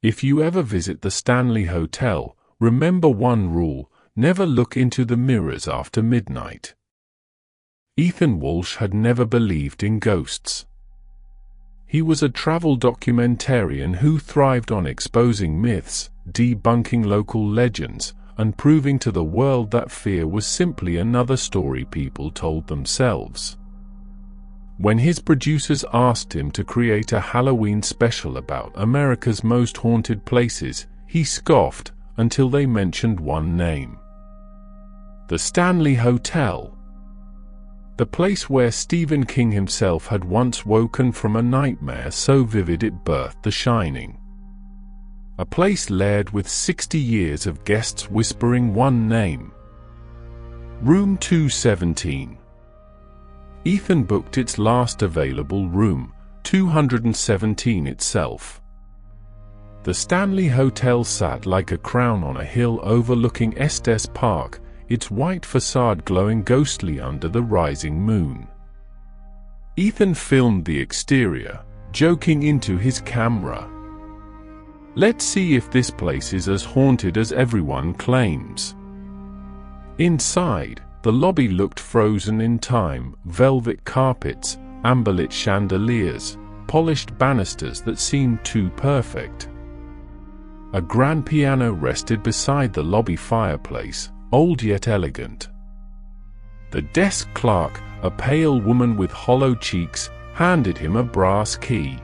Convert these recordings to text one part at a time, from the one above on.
If you ever visit the Stanley Hotel, remember one rule: never look into the mirrors after midnight. Ethan Walsh had never believed in ghosts. He was a travel documentarian who thrived on exposing myths, debunking local legends, and proving to the world that fear was simply another story people told themselves. When his producers asked him to create a Halloween special about America's most haunted places, he scoffed until they mentioned one name: the Stanley Hotel. The place where Stephen King himself had once woken from a nightmare so vivid it birthed The Shining. A place layered with 60 years of guests whispering one name: Room 217. Ethan booked its last available room, 217 itself. The Stanley Hotel sat like a crown on a hill overlooking Estes Park, its white facade glowing ghostly under the rising moon. Ethan filmed the exterior, joking into his camera, "Let's see if this place is as haunted as everyone claims." Inside, the lobby looked frozen in time: velvet carpets, amberlit chandeliers, polished banisters that seemed too perfect. A grand piano rested beside the lobby fireplace, old yet elegant. The desk clerk, a pale woman with hollow cheeks, handed him a brass key.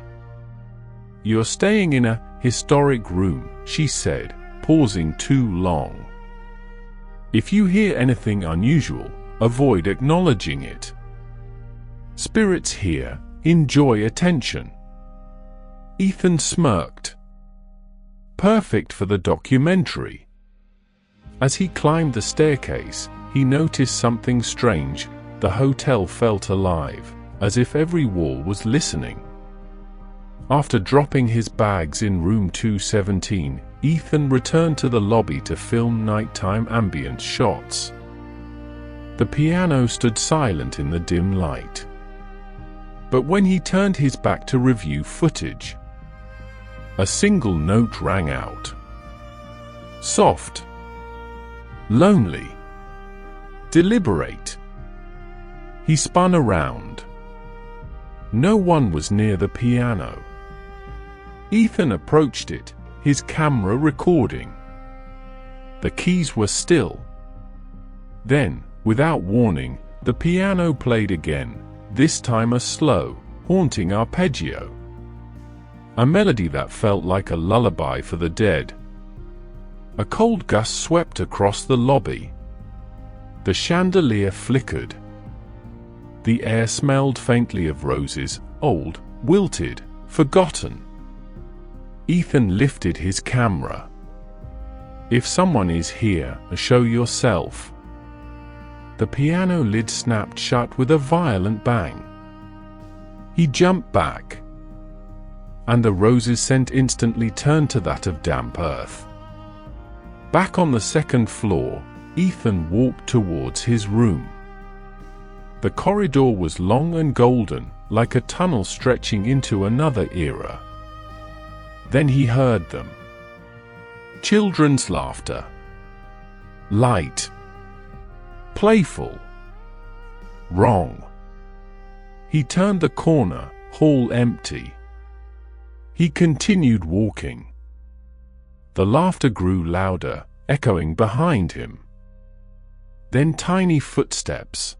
"You're staying in a historic room," she said, pausing too long. "If you hear anything unusual, avoid acknowledging it. Spirits here enjoy attention." Ethan smirked. Perfect for the documentary. As he climbed the staircase, he noticed something strange. The hotel felt alive, as if every wall was listening. After dropping his bags in room 217, Ethan returned to the lobby to film nighttime ambience shots. The piano stood silent in the dim light. But when he turned his back to review footage, a single note rang out. Soft, lonely, deliberate. He spun around. No one was near the piano. Ethan approached it, his camera recording. The keys were still. Then, without warning, the piano played again, this time a slow, haunting arpeggio. A melody that felt like a lullaby for the dead. A cold gust swept across the lobby. The chandelier flickered. The air smelled faintly of roses, old, wilted, forgotten. Ethan lifted his camera. "If someone is here, show yourself." The piano lid snapped shut with a violent bang. He jumped back, and the rose's scent instantly turned to that of damp earth. Back on the second floor, Ethan walked towards his room. The corridor was long and golden, like a tunnel stretching into another era. Then he heard them. Children's laughter. Light. Playful. Wrong. He turned the corner, hall empty. He continued walking. The laughter grew louder, echoing behind him. Then tiny footsteps.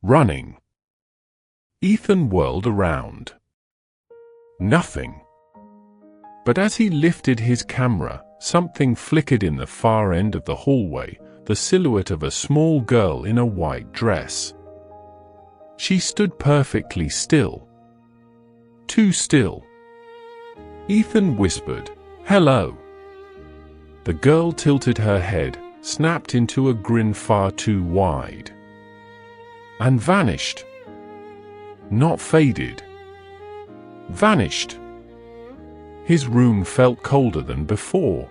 Running. Ethan whirled around. Nothing. But as he lifted his camera, something flickered in the far end of the hallway, the silhouette of a small girl in a white dress. She stood perfectly still. Too still. Ethan whispered, "Hello." The girl tilted her head, snapped into a grin far too wide, and vanished. Not faded. Vanished. His room felt colder than before.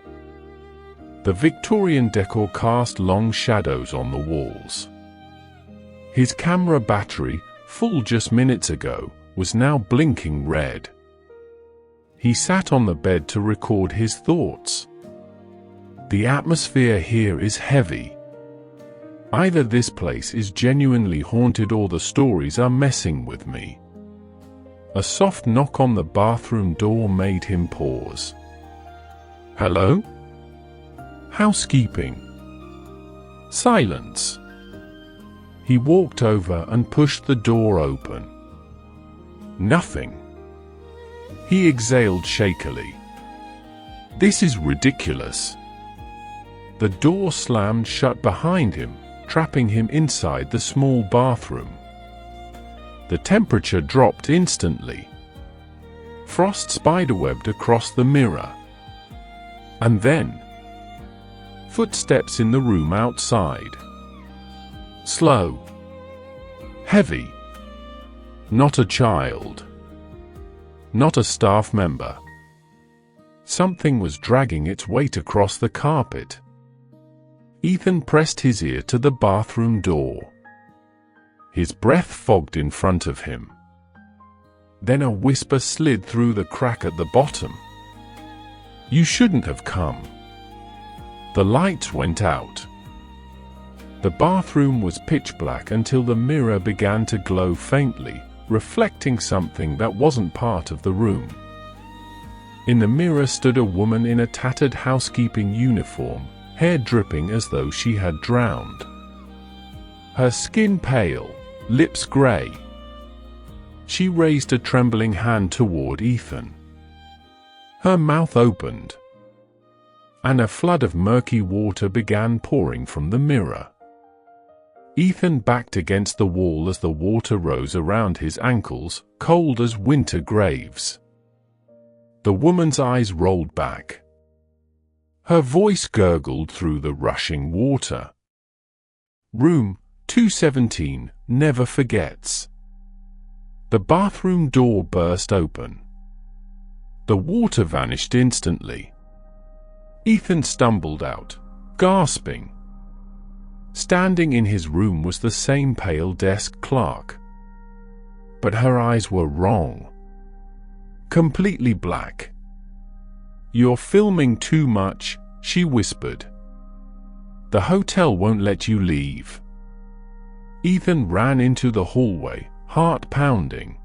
The Victorian decor cast long shadows on the walls. His camera battery, full just minutes ago, was now blinking red. He sat on the bed to record his thoughts. The atmosphere here is heavy. Either this place is genuinely haunted or the stories are messing with me. A soft knock on the bathroom door made him pause. Hello? Housekeeping. Silence. He walked over and pushed the door open. Nothing. He exhaled shakily. This is ridiculous. The door slammed shut behind him, trapping him inside the small bathroom. The temperature dropped instantly. Frost spiderwebbed across the mirror. And then, footsteps in the room outside. Slow. Heavy. Not a child. Not a staff member. Something was dragging its weight across the carpet. Ethan pressed his ear to the bathroom door. His breath fogged in front of him. Then a whisper slid through the crack at the bottom. You shouldn't have come. The lights went out. The bathroom was pitch black until the mirror began to glow faintly, reflecting something that wasn't part of the room. In the mirror stood a woman in a tattered housekeeping uniform, hair dripping as though she had drowned. Her skin pale, lips gray. She raised a trembling hand toward Ethan. Her mouth opened, and a flood of murky water began pouring from the mirror. Ethan backed against the wall as the water rose around his ankles, cold as winter graves. The woman's eyes rolled back. Her voice gurgled through the rushing water. Room 217 never forgets. The bathroom door burst open. The water vanished instantly. Ethan stumbled out, gasping. Standing in his room was the same pale desk clerk. But her eyes were wrong. Completely black. You're filming too much, she whispered. The hotel won't let you leave. Ethan ran into the hallway, heart pounding.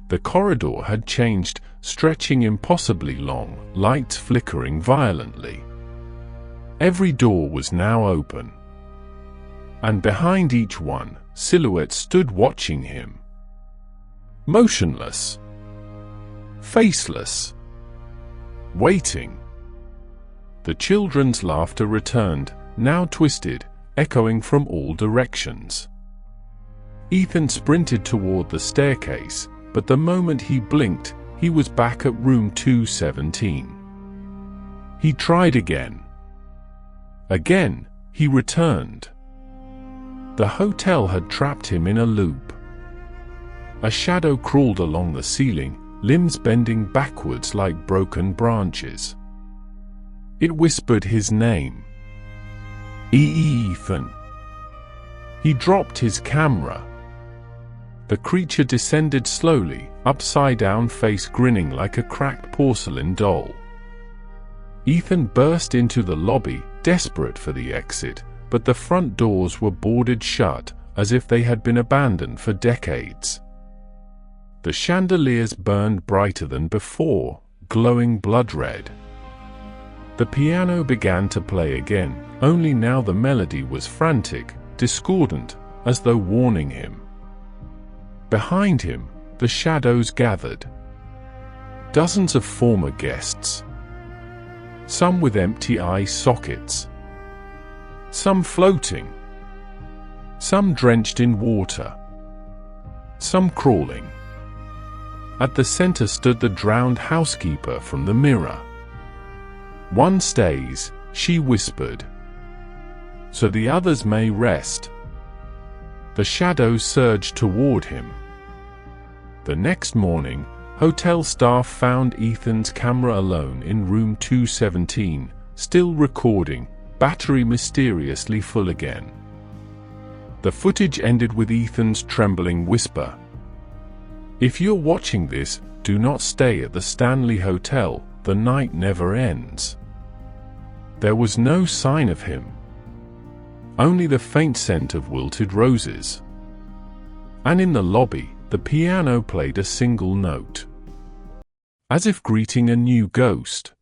The corridor had changed, stretching impossibly long, lights flickering violently. Every door was now open. And behind each one, silhouettes stood watching him. Motionless. Faceless. Waiting. The children's laughter returned, now twisted, echoing from all directions. Ethan sprinted toward the staircase, but the moment he blinked, he was back at room 217. He tried again. Again, he returned. The hotel had trapped him in a loop. A shadow crawled along the ceiling, limbs bending backwards like broken branches. It whispered his name. Ethan. He dropped his camera. The creature descended slowly, upside down, face grinning like a cracked porcelain doll. Ethan burst into the lobby, desperate for the exit, but the front doors were boarded shut, as if they had been abandoned for decades. The chandeliers burned brighter than before, glowing blood red. The piano began to play again, only now the melody was frantic, discordant, as though warning him. Behind him, the shadows gathered. Dozens of former guests. Some with empty eye sockets. Some floating. Some drenched in water. Some crawling. At the center stood the drowned housekeeper from the mirror. One stays, she whispered. So the others may rest. The shadows surged toward him. The next morning, hotel staff found Ethan's camera alone in room 217, still recording, battery mysteriously full again. The footage ended with Ethan's trembling whisper. If you're watching this, Do not stay at the Stanley Hotel, the night never ends. There was no sign of him. Only the faint scent of wilted roses. And in the lobby, the piano played a single note, as if greeting a new ghost.